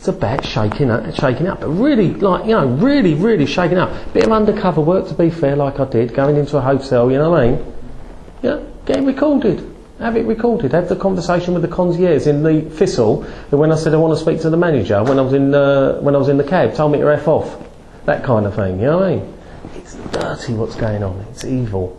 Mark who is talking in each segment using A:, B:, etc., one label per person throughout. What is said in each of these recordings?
A: It's about shaking up, but really, like, you know, really shaking up. Bit of undercover work, to be fair, like I did, going into a hotel, you know what I mean? Yeah, get it recorded. Have it recorded. Have the conversation with the concierge in the Thistle, who, when I said I want to speak to the manager, when I was in the cab, told me to F off. That kind of thing, you know what I mean? It's dirty what's going on. It's evil.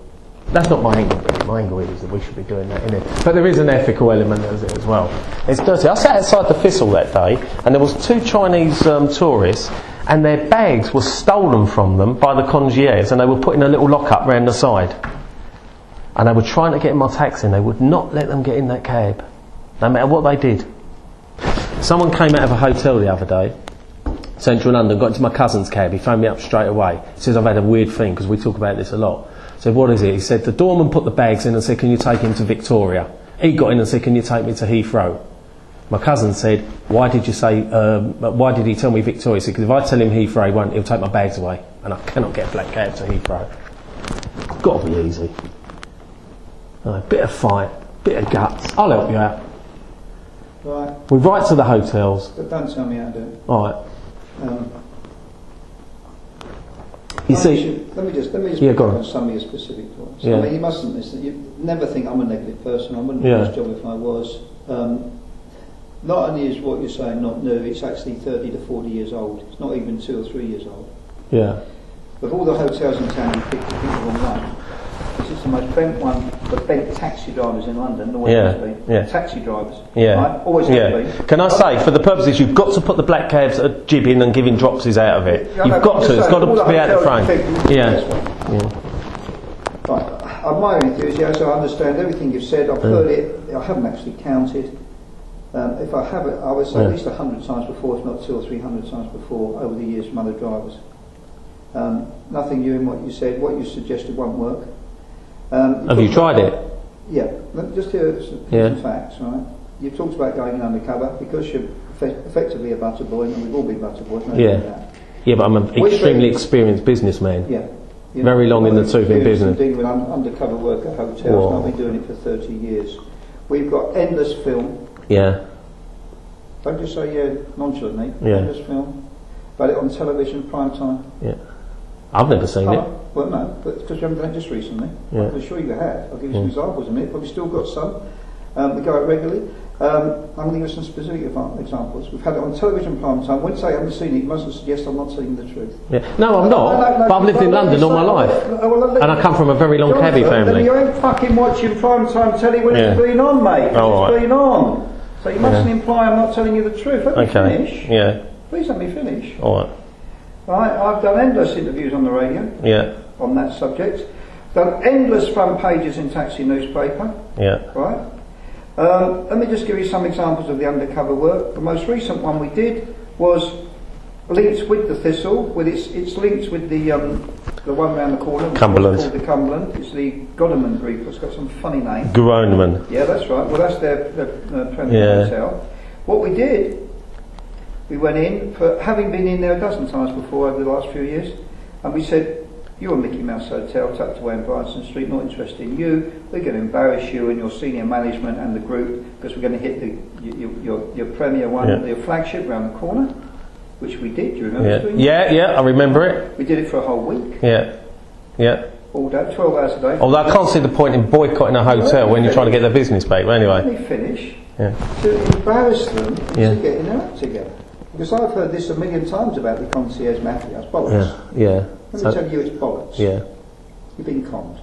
A: That's not my angle. My angle is that we should be doing that, innit? But there is an ethical element as well. It's dirty. I sat outside the Thistle that day, and there was 2 Chinese tourists, and their bags were stolen from them by the concierge, and they were put in a little lock-up round the side. And they were trying to get in my taxi, and they would not let them get in that cab, no matter what they did. Someone came out of a hotel the other day, Central London, got into my cousin's cab. He phoned me up straight away. He says, I've had a weird thing, because we talk about this a lot. I said, what is it? He said, the doorman put the bags in and said, can you take him to Victoria? He got in and said, can you take me to Heathrow? My cousin said, why did he tell me Victoria? He said, because if I tell him Heathrow, he'll take my bags away, and I cannot get a black cab to Heathrow. Got to be easy. Bit of fight, bit of guts. I'll help you out.
B: Right.
A: We write to the hotels.
B: But don't tell me how to do it.
A: Alright.
B: You see, let me just
A: go
B: on
A: on.
B: some of your specific points.
A: Yeah.
B: I mean, you mustn't listen. You never think I'm a negative person. I wouldn't do this job if I was. Not only is what you're saying not new, it's actually 30 to 40 years old. It's not even 2 or 3 years old.
A: Yeah.
B: Of all the hotels in town, you picked the wrong one. This is the most bent one for bent taxi drivers in London. Always has been. Yeah. Taxi drivers.
A: Yeah.
B: Right? Always has been.
A: Can I say, for the purposes, you've got to put the black cabs at jibbing and giving dropsies out of it. You've got to. It's got to be out the frame. Yeah.
B: Right. I admire your enthusiasm. I understand everything you've said. I've heard it. I haven't actually counted. If I have it, I would say at least 100 times before, if not 200 or 300 times before, over the years from other drivers. Nothing new in what you said. What you suggested won't work.
A: Have you tried it?
B: Yeah. Let me just hear some facts, right? You talked about going undercover because you're effectively a butter boy, and we've all been butter boys.
A: Yeah, but I'm an extremely experienced businessman.
B: Yeah.
A: Very long in the tooth in business.
B: Dealing with undercover work at hotels. I've been doing it for 30 years. We've got endless film.
A: Yeah.
B: Don't just say nonchalantly.
A: Yeah.
B: Endless film. About it on television, prime time.
A: Yeah. I've never seen it.
B: Well, no, but because you haven't done it just recently.
A: Yeah.
B: I'm sure you have. I'll give you some examples in a minute. But we've still got some. We go out regularly. I'm going to give you some specific examples. We've had it on television prime time. When you say I haven't seen it, you mustn't suggest I'm not telling the truth.
A: Yeah. No, I'm not. But I've lived in London all my life. And I come from a very long cabbie family.
B: You ain't fucking watching prime time telly when it's been on, mate. It's been on. So you mustn't imply I'm not telling you the truth. Let me finish.
A: Yeah.
B: Please let me finish.
A: Alright.
B: Right, I've done endless interviews on the radio.
A: Yeah.
B: On that subject. Done endless front pages in taxi newspaper.
A: Yeah.
B: Right. Let me just give you some examples of the undercover work. The most recent one we did was linked with the Thistle. With it's linked with the one round the corner.
A: Cumberland.
B: It's called the Cumberland. It's the Godderman Group. It's got some funny name.
A: Groneman.
B: Yeah, that's right. Well, that's their premier hotel. What we did, we went in, for having been in there a dozen times before over the last few years, and we said, you're a Mickey Mouse hotel tucked away in Brighton Street, not interested in you. We're going to embarrass you and your senior management and the group because we're going to hit your premier one, your flagship round the corner, which we did. Do you remember doing that?
A: Yeah, I remember it.
B: We did it for a whole week.
A: Yeah.
B: All day, 12 hours a day.
A: Although I can't see the point in boycotting a hotel when you're trying to get their business back. But anyway.
B: Let me finish. To embarrass them to getting their act together. Because I've heard this a million times about the concierge mafia. It's bollocks. Let me tell you, it's bollocks. You've been conned.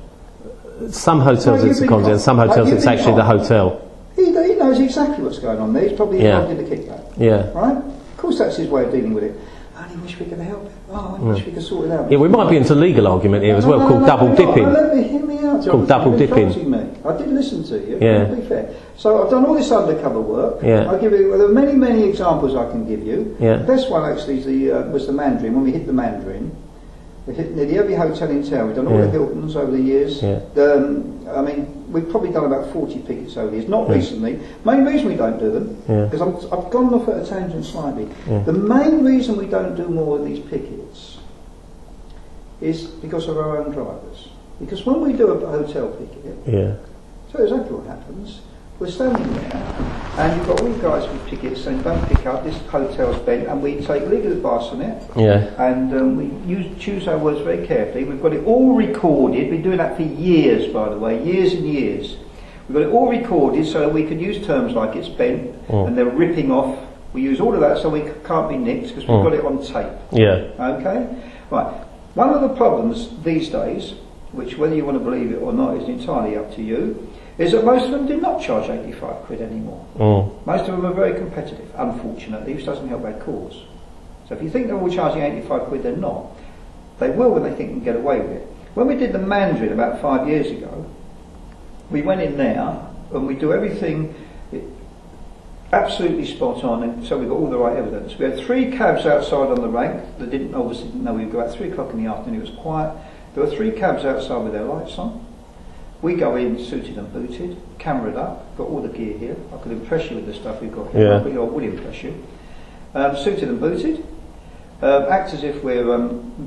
A: Some hotels it's a concierge, some hotels it's actually the hotel.
B: He knows exactly what's going on there. He's probably involved in the kickback. Right? Of course that's his way of dealing with it. I only wish we could help him. I wish we could sort it out.
A: Yeah, we might be into legal argument here as well, called double dipping.
B: Hear me out.
A: It's called double dipping.
B: I did listen to you, to be fair. So I've done all this undercover work. I'll give you, there are many, many examples I can give you. The best one actually was the Mandarin. When we hit the Mandarin, we hit nearly every hotel in town. We've done all the Hiltons over the years. I mean, we've probably done about 40 pickets over the years. Not recently. Main reason we don't do them, because I've gone off at a tangent slightly. The main reason we don't do more of these pickets is because of our own drivers. Because when we do a hotel picket, so exactly what happens. we're standing there, and you've got all the guys with tickets saying, don't pick up, this hotel's bent, and we take legal advice on it.
A: Yeah.
B: And we choose our words very carefully. We've got it all recorded. We've been doing that for years, by the way, years and years. We've got it all recorded so we can use terms like it's bent and they're ripping off. We use all of that so we can't be nicked because we've got it on tape. Yeah. Okay? Right. One of the problems these days, which whether you want to believe it or not is entirely up to you, is that most of them do not charge 85 quid anymore. Most of them are very competitive, unfortunately, which doesn't help their cause. So if you think they're all charging 85 quid, they're not. They will when they think they can get away with it. When we did the Mandarin about 5 years ago, we went in there and we do everything absolutely spot on, and so we got all the right evidence. We had 3 cabs outside on the rank that obviously didn't know we'd go out 3 o'clock in the afternoon, it was quiet. There were 3 cabs outside with their lights on. We go in suited and booted, cameraed up, got all the gear here. I could impress you with the stuff we've got here, but I would impress you. Suited and booted, act as if we're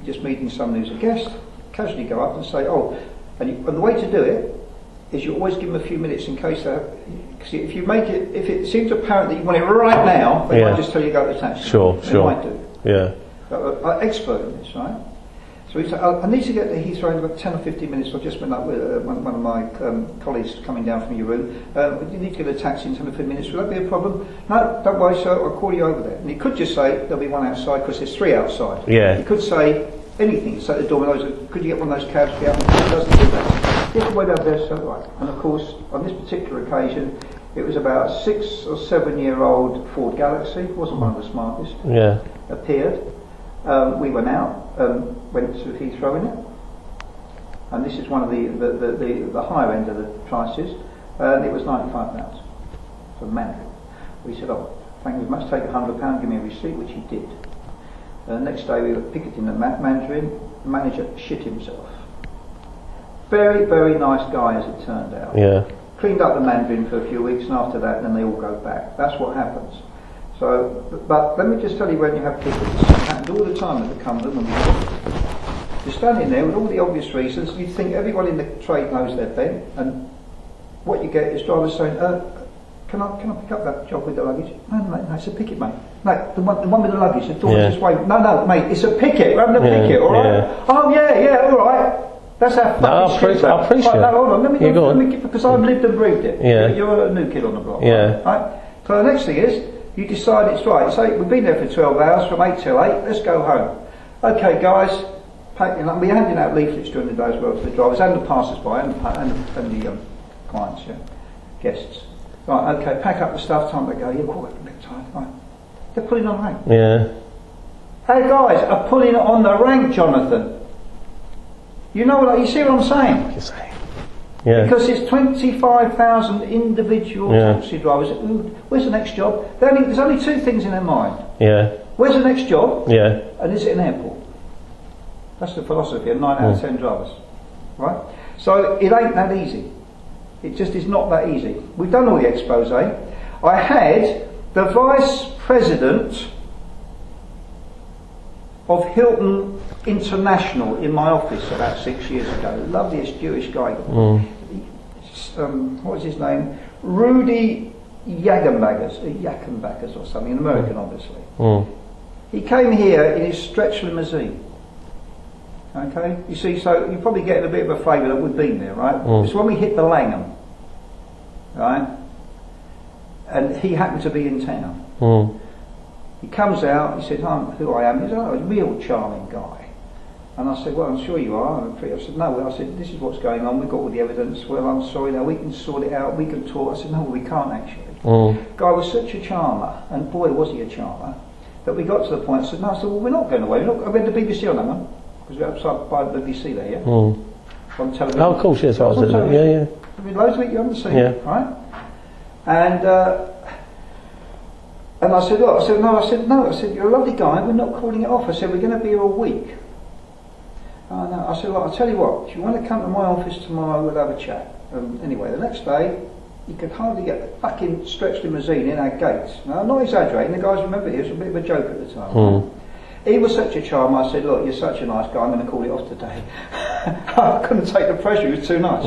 B: just meeting someone who's a guest, casually go up and say, oh, and the way to do it is you always give them a few minutes in case they're, because if you make it, if it seems apparent that you want it right now, they might just tell you to go to the taxi. They might do. Yeah. I'm expert in this, right? So we say, I need to get to Heathrow in about 10 or 15 minutes. I've just been up with one of my colleagues coming down from your room. You need to get a taxi in 10 or 15 minutes. Will that be a problem? No, don't worry, sir. I'll call you over there. And he could just say there'll be one outside because there's 3 outside. Yeah. He could say anything. Say to the Domino's, could you get one of those cabs to be out? He doesn't do that. He has to wait up there, so right. And of course, on this particular occasion, it was about a 6 or 7 year old Ford Galaxy. It wasn't one of the smartest. Yeah. Appeared. We went out. Went to Heathrow in it, and this is one of the higher end of the prices, and it was £95 for the Mandarin. We said, oh, thank you very much, take £100, give me a receipt, which he did. Next day we were picketing the Mandarin, the manager shit himself. Very, very nice guy as it turned out. Yeah. Cleaned up the Mandarin for a few weeks, and after that then they all go back. That's what happens. So, but let me just tell you when you have tickets, it happens all the time at the Cumberland when we go. You're standing there with all the obvious reasons, you'd think everyone in the trade knows their bent, and what you get is drivers saying, can I pick up that job with the luggage? No, mate, no, it's a picket, mate. No, the one with the luggage, the door this way. No, mate, it's a picket, we're having a picket, alright? Yeah. Oh, yeah, alright. That's our fucking
A: I appreciate it.
B: No, hold on, let me because I've lived and breathed it. Yeah. You're a new kid on the block. Yeah. Right? So the next thing is, you decide it's right. So we've been there for 12 hours, from 8 till 8, let's go home. Okay, guys, we're handing out leaflets during the day as well to the drivers and the passers-by and the clients, guests. Right, okay, pack up the stuff, time to go. You're quite a bit tired. Right. They're pulling on the rank. Yeah. Hey guys, are pulling on the rank, Jonathan. You know what, you see what I'm saying? You're saying. Yeah. Because it's 25,000 individual taxi drivers. Where's the next job? There's only 2 things in their mind. Yeah. Where's the next job? Yeah. And is it an airport? That's the philosophy of 9 out of 10 drivers. Right? So it ain't that easy. It just is not that easy. We've done all the expose. I had the vice president of Hilton International in my office about 6 years ago. Loveliest Jewish guy. What was his name? Rudy Yakenbaggers or something, an American obviously. He came here in his stretch limousine. Okay? You see, so you're probably getting a bit of a flavour that we've been there, right? It's when we hit the Langham. Right? And he happened to be in town. He comes out, he said, who I am. He's a real charming guy. And I said, well, I'm sure you are. I said, no. I said, this is what's going on. We've got all the evidence. Well, I'm sorry. Now we can sort it out. We can talk. I said, no, we can't actually. Guy was such a charmer, and boy, was he a charmer, that we got to the point. I said, no. I said, well, we're not going away. I read the BBC on that one because we're outside by the BBC there, yeah. On television. Oh, of course, yes, I was there. Yeah. There've been loads of it you haven't seen, right? And I said, look, I said, you're a lovely guy, we're not calling it off. I said, we're going to be here all week. No. I said, look, I'll tell you what, if you want to come to my office tomorrow, we'll have a chat. Anyway, the next day, you could hardly get the fucking stretch limousine in our gates. Now, I'm not exaggerating, the guys remember he was a bit of a joke at the time. He was such a charmer, I said, look, you're such a nice guy, I'm going to call it off today. I couldn't take the pressure, he was too nice.